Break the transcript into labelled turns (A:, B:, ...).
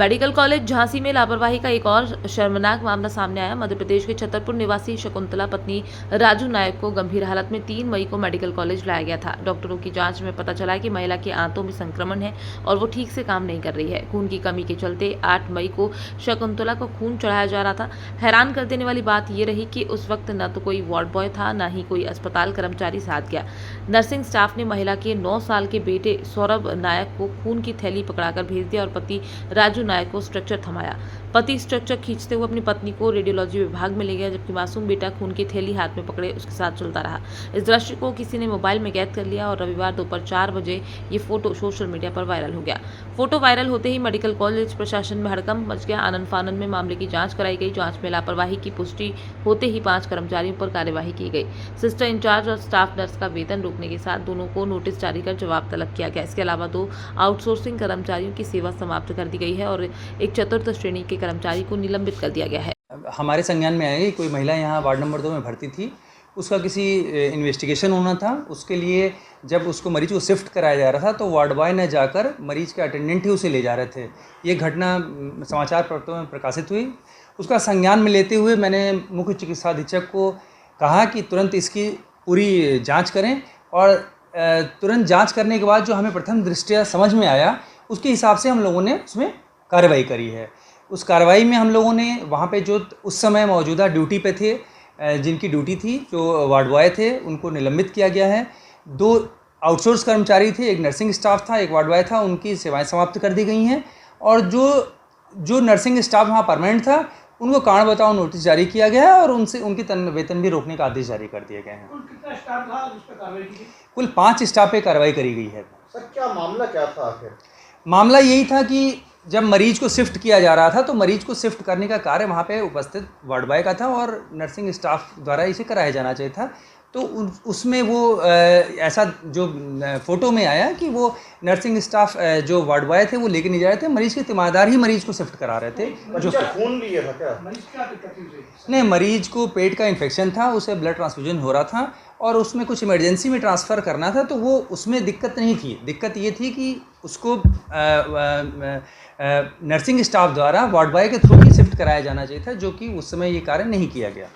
A: Medical college Jhansi में लापरवाही का एक और शर्मनाक मामला सामने आया। मध्य प्रदेश के छतरपुर निवासी शकुंतला पत्नी राजू नायक को गंभीर हालत में 3 मई को मेडिकल कॉलेज लाया गया था। डॉक्टरों की जांच में पता चला कि महिला के आंतों में संक्रमण है और वो ठीक से काम नहीं कर रही है। खून की कमी के चलते 8 मई को शकुंतला को खून चढ़ाया जा रहा था। हैरान कर देने वाली बात ये रही कि उस वक्त न तो कोई वार्ड बॉय था, न ही कोई अस्पताल कर्मचारी साथ गया। नर्सिंग स्टाफ ने महिला के 9 साल के बेटे सौरभ नायक को खून की थैली पकड़ाकर भेज दिया और पति राजू नायक को स्ट्रक्चर थमाया। पति स्ट्रक्चर खींचते हुए अपनी पत्नी को रेडियोलॉजी विभाग में ले गया, जबकि मासूम बेटा खून की थैली हाथ में पकड़े उसके साथ चलता रहा। इस दृश्य को किसी ने मोबाइल में कैद कर लिया और रविवार दोपहर 4 बजे ये फोटो सोशल मीडिया पर वायरल हो गया। फोटो वायरल होते ही मेडिकल कॉलेज प्रशासन में हड़कंप मच गया। आनन फानन में मामले की जांच कराई गई। जांच में लापरवाही की पुष्टि होते ही 5 कर्मचारियों पर कार्यवाही की गई। सिस्टर इंचार्ज और स्टाफ नर्स का वेतन रोकने के साथ दोनों को नोटिस जारी कर जवाब तलब किया गया। इसके अलावा 2 आउटसोर्सिंग कर्मचारियों की सेवा समाप्त कर दी गई है और एक चतुर्थ श्रेणी के कर्मचारी को निलंबित कर दिया गया है।
B: हमारे संज्ञान में आया कि कोई महिला यहाँ वार्ड नंबर 2 में भर्ती थी, उसका किसी इन्वेस्टिगेशन होना था। उसके लिए जब उसको मरीज को शिफ्ट कराया जा रहा था तो वार्ड बॉय ने जाकर मरीज के अटेंडेंट ही उसे ले जा रहे थे। ये घटना समाचार पत्रों में प्रकाशित हुई। उसका संज्ञान में लेते हुए मैंने मुख्य चिकित्सा अधीक्षक को कहा कि तुरंत इसकी पूरी जाँच करें और तुरंत जाँच करने के बाद जो हमें प्रथम दृष्टया समझ में आया उसके हिसाब से हम लोगों ने उसमें कार्रवाई करी है। उस कार्रवाई में हम लोगों ने वहाँ पे जो उस समय मौजूदा ड्यूटी पे थे, जिनकी ड्यूटी थी, जो वार्ड बॉय थे, उनको निलंबित किया गया है। 2 आउटसोर्स कर्मचारी थे, एक नर्सिंग स्टाफ था, एक वार्ड बॉय था, उनकी सेवाएं समाप्त कर दी गई हैं। और जो नर्सिंग स्टाफ वहाँ परमानेंट था उनको कारण बताओ नोटिस जारी किया गया है और उनसे उनकी वेतन भी रोकने का आदेश जारी कर दिए गए हैं।
C: कितना स्टाफ था जिस पर कार्रवाई की?
B: कुल 5 स्टाफ पे कार्रवाई करी गई है।
C: सर, क्या मामला क्या था आखिर?
B: मामला यही था कि जब मरीज को शिफ्ट किया जा रहा था तो मरीज को शिफ्ट करने का कार्य वहाँ पे उपस्थित वार्ड बॉय का था और नर्सिंग स्टाफ द्वारा इसे कराया जाना चाहिए था। तो उसमें वो ऐसा जो फ़ोटो में आया कि वो नर्सिंग स्टाफ जो वार्ड बॉय थे वो लेके नहीं जा रहे थे, मरीज के तिमादार ही मरीज को शिफ्ट करा रहे थे।
C: जो खून लिया था क्या? मरीज क्या दिक्कत थी?
B: नहीं, मरीज को पेट का इन्फेक्शन था, उसे ब्लड ट्रांसफ्यूजन हो रहा था और उसमें कुछ इमरजेंसी में ट्रांसफ़र करना था, तो वो उसमें दिक्कत नहीं थी। दिक्कत ये थी कि उसको नर्सिंग स्टाफ द्वारा वार्ड बॉय के थ्रू ही शिफ्ट कराया जाना चाहिए था, जो कि उस समय ये कार्य नहीं किया गया।